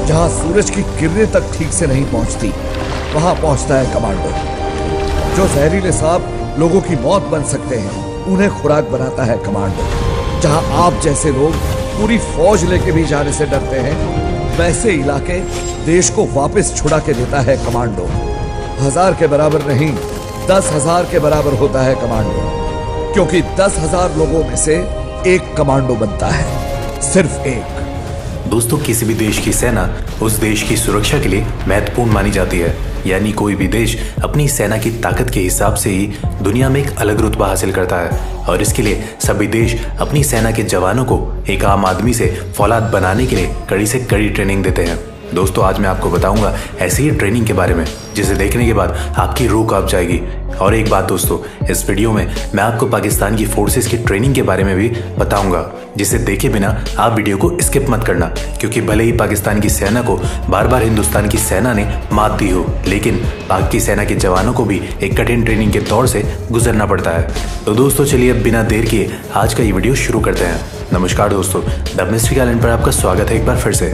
जहां सूरज की किरणें तक ठीक से नहीं पहुंचती, वहां पहुंचता है कमांडो। जो जहरीले सांप लोगों की मौत बन सकते हैं, उन्हें खुराक बनाता है कमांडो। जहां आप जैसे लोग पूरी फौज लेके भी जाने से डरते हैं, वैसे इलाके देश को वापस छुड़ा के देता है कमांडो। 1000 के बराबर नहीं, 10,000 के बराबर होता है कमांडो, क्योंकि 10,000 लोगों में से एक कमांडो बनता है, सिर्फ एक। दोस्तों, किसी भी देश की सेना उस देश की सुरक्षा के लिए महत्वपूर्ण मानी जाती है। यानी कोई भी देश अपनी सेना की ताकत के हिसाब से ही दुनिया में एक अलग रुतबा हासिल करता है, और इसके लिए सभी देश अपनी सेना के जवानों को एक आम आदमी से फौलाद बनाने के लिए कड़ी से कड़ी ट्रेनिंग देते हैं। दोस्तों, आज मैं आपको बताऊंगा ऐसी ही ट्रेनिंग के बारे में, जिसे देखने के बाद आपकी रूह कांप जाएगी। और एक बात दोस्तों, इस वीडियो में मैं आपको पाकिस्तान की फोर्सेस की ट्रेनिंग के बारे में भी बताऊंगा, जिसे देखे बिना आप वीडियो को स्किप मत करना, क्योंकि भले ही पाकिस्तान की सेना को बार बार हिंदुस्तान की सेना ने मात दी हो, लेकिन पाक की सेना के जवानों को भी एक कठिन ट्रेनिंग के दौर से गुजरना पड़ता है। तो दोस्तों चलिए अब बिना देर किए आज का ये वीडियो शुरू करते हैं। नमस्कार दोस्तों, द मिस्ट्री आइलैंड पर आपका स्वागत है एक बार फिर से।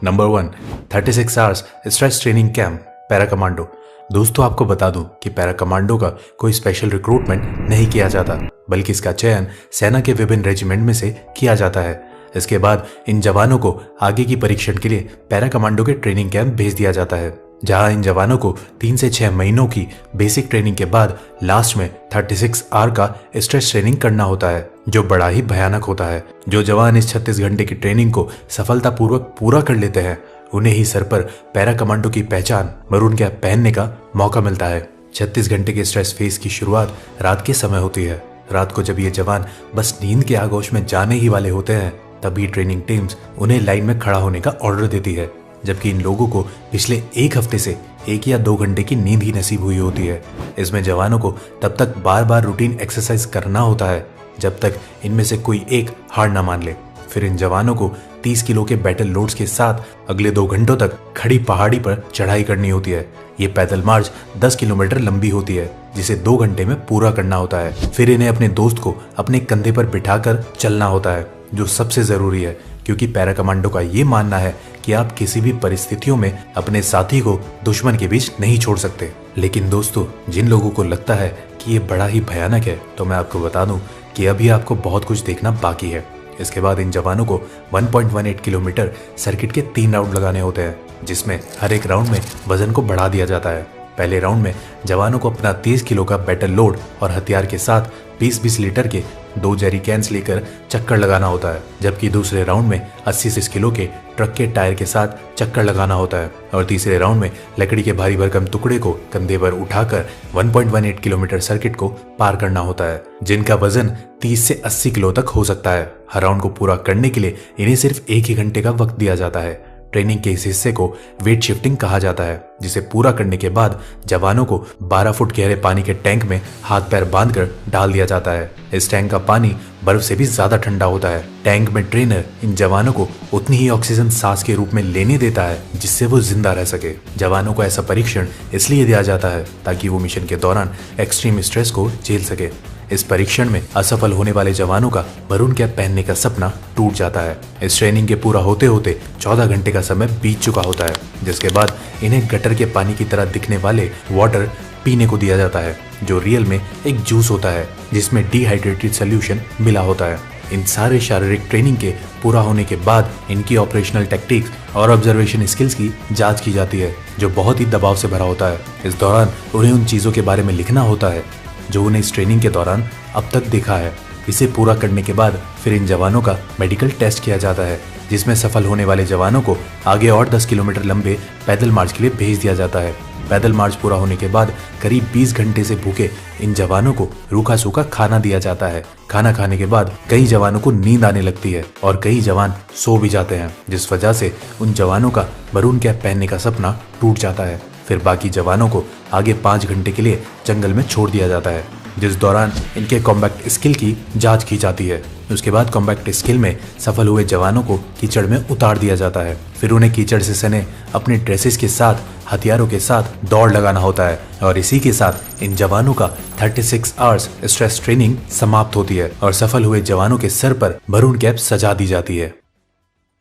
Number 1, 36 hours stress training camp, para commando. दोस्तों, आपको बता दूं कि पैरा कमांडो का कोई स्पेशल रिक्रूटमेंट नहीं किया जाता, बल्कि इसका चयन सेना के विभिन्न रेजिमेंट में से किया जाता है। इसके बाद इन जवानों को आगे की परीक्षण के लिए पैरा कमांडो के ट्रेनिंग कैंप भेज दिया जाता है, जहां इन जवानों को 3 से 6 महीनों की बेसिक ट्रेनिंग के बाद लास्ट में 36 आवर का स्ट्रेस ट्रेनिंग करना होता है, जो बड़ा ही भयानक होता है। जो जवान इस 36 घंटे की ट्रेनिंग को सफलतापूर्वक पूरा कर लेते हैं, उन्हें ही सर पर पैरा कमांडो की पहचान मरून कैप पहनने का मौका मिलता है। 36 घंटे के स्ट्रेस फेज की शुरुआत रात के समय होती है। रात को जब ये जवान बस नींद के आगोश में जाने ही वाले होते हैं, तभी ट्रेनिंग टीम्स उन्हें लाइन में खड़ा होने का ऑर्डर देती है, जबकि इन लोगों को पिछले एक हफ्ते से 1 या 2 घंटे की नींद ही नसीब हुई होती है। इसमें जवानों को तब तक बार बार रूटीन एक्सरसाइज करना होता है जब तक इनमें से कोई एक हार ना मान ले। फिर इन जवानों को 30 किलो के बैटल लोड्स के साथ अगले 2 घंटों तक खड़ी पहाड़ी पर चढ़ाई करनी होती है। ये पैदल मार्च 10 किलोमीटर लंबी होती है, जिसे 2 घंटे में पूरा करना होता है। फिर इन्हें अपने दोस्त को अपने कंधे पर बिठाकर चलना होता है, जो सबसे जरूरी है, क्योंकि पैरा कमांडो का ये मानना है कि आप किसी भी परिस्थितियों में अपने साथी को दुश्मन के बीच नहीं छोड़ सकते। लेकिन दोस्तों, जिन लोगों को लगता है कि ये बड़ा ही भयानक है, तो मैं आपको बता दूं कि अभी आपको बहुत कुछ देखना बाकी है। इसके बाद इन जवानों को 1.18 किलोमीटर सर्किट के 3 राउंड लगाने होते हैं, जिसमें हर एक राउंड में वजन को बढ़ा दिया जाता है। पहले राउंड में जवानों को अपना 30 किलो का बैटल लोड और हथियार के साथ 20-20 लीटर के 2 जेरी कैंस लेकर चक्कर लगाना होता है, जबकि दूसरे राउंड में 80 किलो के ट्रक के टायर के साथ चक्कर लगाना होता है, और तीसरे राउंड में लकड़ी के भारी भरकम टुकड़े को कंधे पर उठाकर 1.18 किलोमीटर सर्किट को पार करना होता है, जिनका वजन 30 से 80 किलो तक हो सकता है। हर राउंड को पूरा करने के लिए इन्हें सिर्फ 1 ही घंटे का वक्त दिया जाता है। ट्रेनिंग के इस हिस्से को वेट शिफ्टिंग कहा जाता है, जिसे पूरा करने के बाद जवानों को 12 फुट गहरे पानी के टैंक में हाथ पैर बांधकर डाल दिया जाता है। इस टैंक का पानी बर्फ से भी ज्यादा ठंडा होता है। टैंक में ट्रेनर इन जवानों को उतनी ही ऑक्सीजन सांस के रूप में लेने देता है, जिससे वो जिंदा रह सके। जवानों को ऐसा परीक्षण इसलिए दिया जाता है ताकि वो मिशन के दौरान एक्सट्रीम स्ट्रेस को झेल सके। इस परीक्षण में असफल होने वाले जवानों का मरून कैप पहनने का सपना टूट जाता है। इस ट्रेनिंग के पूरा होते होते 14 घंटे का समय बीत चुका होता है, जिसके बाद इन्हें गटर के पानी की तरह दिखने वाले वाटर पीने को दिया जाता है, जो रियल में एक जूस होता है जिसमें डिहाइड्रेटेड सोल्यूशन मिला होता है। इन सारे शारीरिक ट्रेनिंग के पूरा होने के बाद इनकी ऑपरेशनल टेक्टिक्स और ऑब्जर्वेशन स्किल्स की जांच की जाती है, जो बहुत ही दबाव से भरा होता है। इस दौरान उन्हें उन चीजों के बारे में लिखना होता है जो उन्हें इस ट्रेनिंग के दौरान अब तक देखा है। इसे पूरा करने के बाद फिर इन जवानों का मेडिकल टेस्ट किया जाता है, जिसमें सफल होने वाले जवानों को आगे और 10 किलोमीटर लंबे पैदल मार्च के लिए भेज दिया जाता है। पैदल मार्च पूरा होने के बाद करीब 20 घंटे से भूखे इन जवानों को रूखा सूखा खाना दिया जाता है। खाना खाने के बाद कई जवानों को नींद आने लगती है और कई जवान सो भी जाते हैं, जिस वजह से उन जवानों का मरून कैप पहनने का सपना टूट जाता है। फिर बाकी जवानों को आगे 5 घंटे के लिए जंगल में छोड़ दिया जाता है, जिस दौरान इनके कॉम्बैक्ट स्किल की जांच की जाती है। उसके बाद कॉम्बैक्ट स्किल में सफल हुए जवानों को कीचड़ में उतार दिया जाता है। फिर उन्हें कीचड़ से सने अपने ड्रेसेस के साथ हथियारों के साथ दौड़ लगाना होता है और इसी के साथ इन जवानों का 36 आवर्स स्ट्रेस ट्रेनिंग समाप्त होती है और सफल हुए जवानों के सर पर मरून कैप सजा दी जाती है।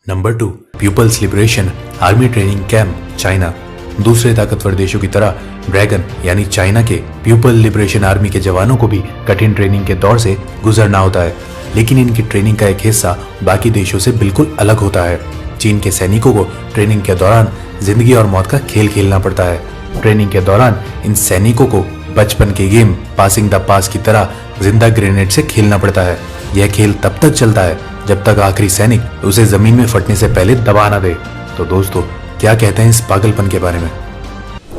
Number 2, People's Liberation Army training camp, China. दूसरे ताकतवर देशों की तरह ड्रैगन यानी चाइना के पीपल लिबरेशन आर्मी के जवानों को भी कठिन ट्रेनिंग के दौर से गुजरना होता है, लेकिन इनकी ट्रेनिंग का एक हिस्सा बाकी देशों से बिल्कुल अलग होता है। चीन के सैनिकों को ट्रेनिंग के दौरान जिंदगी और मौत का खेल खेलना पड़ता है। ट्रेनिंग के दौरान इन सैनिकों को बचपन के गेम पासिंग द पास की तरह जिंदा ग्रेनेड से खेलना पड़ता है। यह खेल तब तक चलता है जब तक आखिरी सैनिक उसे जमीन में फटने से पहले दबा ना दे। तो दोस्तों, क्या कहते हैं इस पागलपन के बारे में?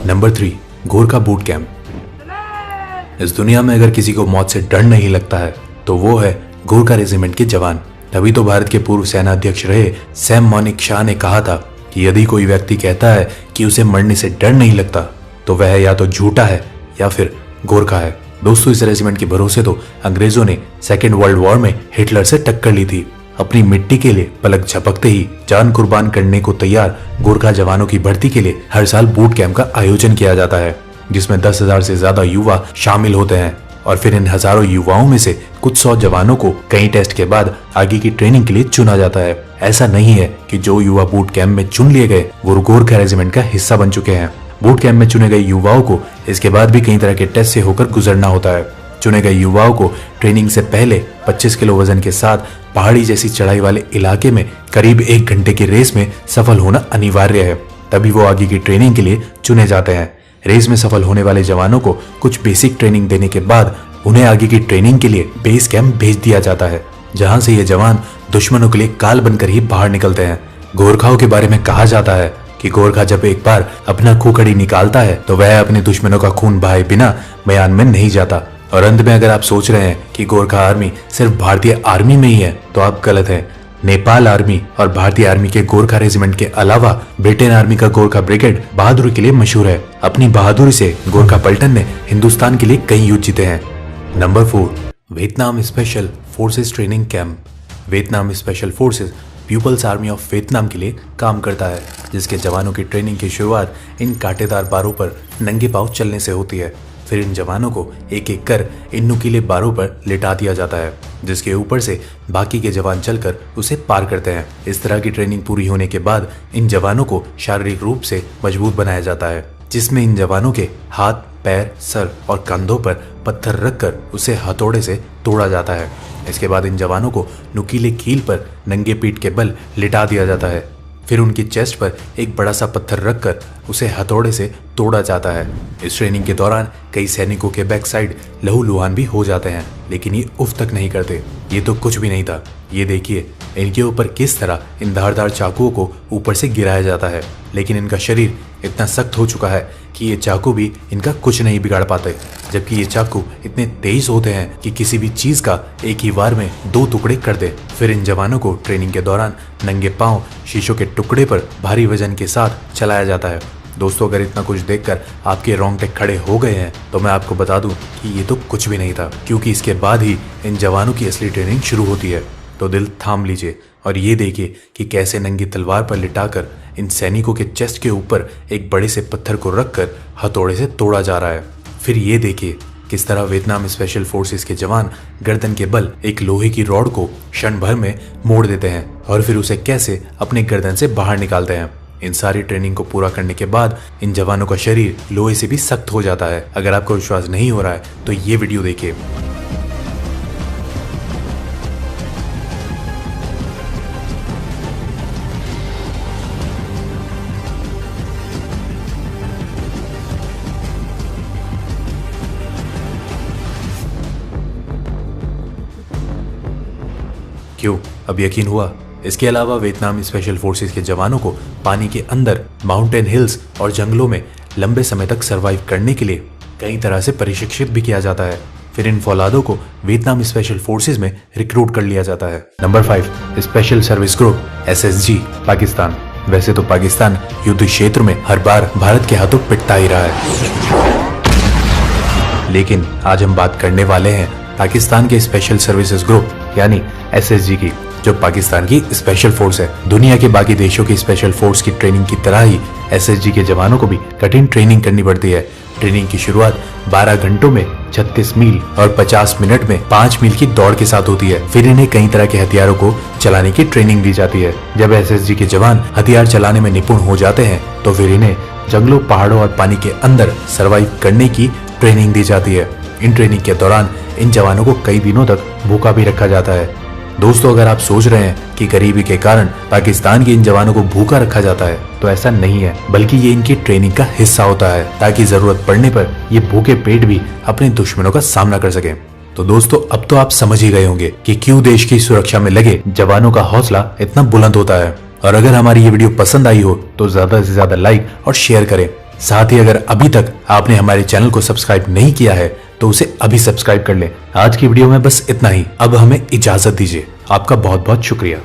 Number 3, Gorkha boot camp. इस दुनिया में अगर किसी को मौत से डर नहीं लगता है तो वो है गोरखा रेजिमेंट के जवान। तभी तो भारत के पूर्व सेना अध्यक्ष रहे सैम मॉनिक शाह ने कहा था कि यदि कोई व्यक्ति कहता है कि उसे मरने से डर नहीं लगता तो वह या तो झूठा है या फिर गोरखा है। दोस्तों, इस रेजिमेंट के भरोसे तो अंग्रेजों ने सेकेंड वर्ल्ड वॉर में हिटलर से टक्कर ली थी। अपनी मिट्टी के लिए पलक झपकते ही जान कुर्बान करने को तैयार गोरखा जवानों की भर्ती के लिए हर साल बूट कैंप का आयोजन किया जाता है, जिसमें 10,000 से ज्यादा युवा शामिल होते हैं। और फिर इन हजारों युवाओं में से कुछ 100 जवानों को कई टेस्ट के बाद आगे की ट्रेनिंग के लिए चुना जाता है। ऐसा नहीं है कि जो युवा बूट कैंप में चुन लिए गए वो गोरखा रेजिमेंट का हिस्सा बन चुके हैं। बूट कैंप में चुने गए युवाओं को इसके बाद भी कई तरह के टेस्ट से होकर गुजरना होता है। चुने गए युवाओं को ट्रेनिंग से पहले 25 किलो वजन के साथ पहाड़ी जैसी चढ़ाई वाले इलाके में करीब 1 घंटे की रेस में सफल होना अनिवार्य है, तभी वो आगे की ट्रेनिंग के लिए चुने जाते हैं। रेस में सफल होने वाले जवानों को कुछ बेसिक ट्रेनिंग देने के बाद उन्हें आगे की ट्रेनिंग के लिए बेस कैंप भेज दिया जाता है, जहां से ये जवान दुश्मनों के लिए काल बनकर ही बाहर निकलते हैं। गोरखाओं के बारे में कहा जाता है कि गोरखा जब एक बार अपना खूखड़ी निकालता है तो वह अपने दुश्मनों का खून बहाए बिना मैदान में नहीं जाता। और अंत में अगर आप सोच रहे हैं कि गोरखा आर्मी सिर्फ भारतीय आर्मी में ही है तो आप गलत हैं। नेपाल आर्मी और भारतीय आर्मी के गोरखा रेजिमेंट के अलावा ब्रिटेन आर्मी का गोरखा ब्रिगेड बहादुरी के लिए मशहूर है। अपनी बहादुरी से गोरखा पलटन ने हिंदुस्तान के लिए कई युद्ध जीते हैं। Number 4, Vietnam special forces training camp. Vietnam special forces People's Army of Vietnam के लिए काम करता है, जिसके जवानों की ट्रेनिंग की शुरुआत इन कांटेदार बारों पर नंगे पांव चलने से होती है। फिर इन जवानों को एक एक कर इन नुकीले बारों पर लिटा दिया जाता है, जिसके ऊपर से बाकी के जवान चलकर उसे पार करते हैं। इस तरह की ट्रेनिंग पूरी होने के बाद इन जवानों को शारीरिक रूप से मजबूत बनाया जाता है, जिसमें इन जवानों के हाथ, पैर, सर और कंधों पर पत्थर रखकर उसे हथौड़े से तोड़ा जाता है। इसके बाद इन जवानों को नुकीले कील पर नंगे पीठ के बल लिटा दिया जाता है। फिर उनकी चेस्ट पर एक बड़ा सा पत्थर रखकर उसे हथौड़े से तोड़ा जाता है। इस ट्रेनिंग के दौरान कई सैनिकों के बैक साइड लहूलुहान भी हो जाते हैं, लेकिन ये उफ तक नहीं करते। ये तो कुछ भी नहीं था, ये देखिए इनके ऊपर किस तरह इन धारदार चाकुओं को ऊपर से गिराया जाता है, लेकिन इनका शरीर इतना सख्त हो चुका है कि ये चाकू भी इनका कुछ नहीं बिगाड़ पाते। जबकि ये चाकू इतने तेज होते हैं कि किसी भी चीज का एक ही वार में 2 टुकड़े कर दे। फिर इन जवानों को ट्रेनिंग के दौरान नंगे पांव शीशों के टुकड़े पर भारी वजन के साथ चलाया जाता है। दोस्तों, अगर इतना कुछ देखकर आपके रोंगटे खड़े हो गए हैं तो मैं आपको बता दूं कि ये तो कुछ भी नहीं था, क्योंकि इसके बाद ही इन जवानों की असली ट्रेनिंग शुरू होती है। तो दिल थाम लीजिए और ये देखिए कि कैसे नंगी तलवार पर लिटाकर इन सैनिकों के चेस्ट के ऊपर एक बड़े से पत्थर को रखकर हथौड़े से तोड़ा जा रहा है। फिर ये देखिए किस तरह वियतनाम स्पेशल फोर्सेस के जवान गर्दन के बल एक लोहे की रॉड को क्षण भर में मोड़ देते हैं और फिर उसे कैसे अपने गर्दन से बाहर निकालते हैं। इन सारी ट्रेनिंग को पूरा करने के बाद इन जवानों का शरीर लोहे से भी सख्त हो जाता है। अगर आपको विश्वास नहीं हो रहा है तो ये वीडियो देखिए। क्यों, अब यकीन हुआ? इसके अलावा वियतनाम स्पेशल फोर्सेस के जवानों को पानी के अंदर, माउंटेन हिल्स और जंगलों में लंबे समय तक सरवाइव करने के लिए कई तरह से प्रशिक्षित भी किया जाता है। फिर इन फौलादों को वियतनाम स्पेशल फोर्सेस में रिक्रूट कर लिया जाता है। Number 5, special service group SSG, Pakistan. वैसे तो पाकिस्तान युद्ध क्षेत्र में हर बार भारत के हाथों पिटता ही रहा है, लेकिन आज हम बात करने वाले हैं पाकिस्तान के स्पेशल सर्विसेज ग्रुप यानी SSG की, जो पाकिस्तान की स्पेशल फोर्स है। दुनिया के बाकी देशों की स्पेशल फोर्स की ट्रेनिंग की तरह ही SSG के जवानों को भी कठिन ट्रेनिंग करनी पड़ती है। ट्रेनिंग की शुरुआत 12 घंटों में 36 मील और 50 मिनट में 5 मील की दौड़ के साथ होती है। फिर इन्हें कई तरह के हथियारों को चलाने की ट्रेनिंग दी जाती है। जब एसएसजी के जवान हथियार चलाने में निपुण हो जाते हैं तो फिर इन्हें जंगलों, पहाड़ों और पानी के अंदर सरवाइव करने की ट्रेनिंग दी जाती है। इन ट्रेनिंग के दौरान इन जवानों को कई दिनों तक भूखा भी रखा जाता है। दोस्तों, अगर आप सोच रहे हैं कि गरीबी के कारण पाकिस्तान के इन जवानों को भूखा रखा जाता है, तो ऐसा नहीं है, बल्कि ये इनकी ट्रेनिंग का हिस्सा होता है ताकि जरूरत पड़ने पर ये भूखे पेट भी अपने दुश्मनों का सामना कर सके। तो दोस्तों, अब तो आप समझ ही गए होंगे कि क्यों देश की सुरक्षा में लगे जवानों का हौसला इतना बुलंद होता है। और अगर हमारी ये वीडियो पसंद आई हो तो ज्यादा से ज्यादा लाइक और शेयर करें। साथ ही अगर अभी तक आपने हमारे चैनल को सब्सक्राइब नहीं किया है तो उसे अभी सब्सक्राइब कर लें। आज की वीडियो में बस इतना ही। अब हमें इजाजत दीजिए। आपका बहुत बहुत शुक्रिया।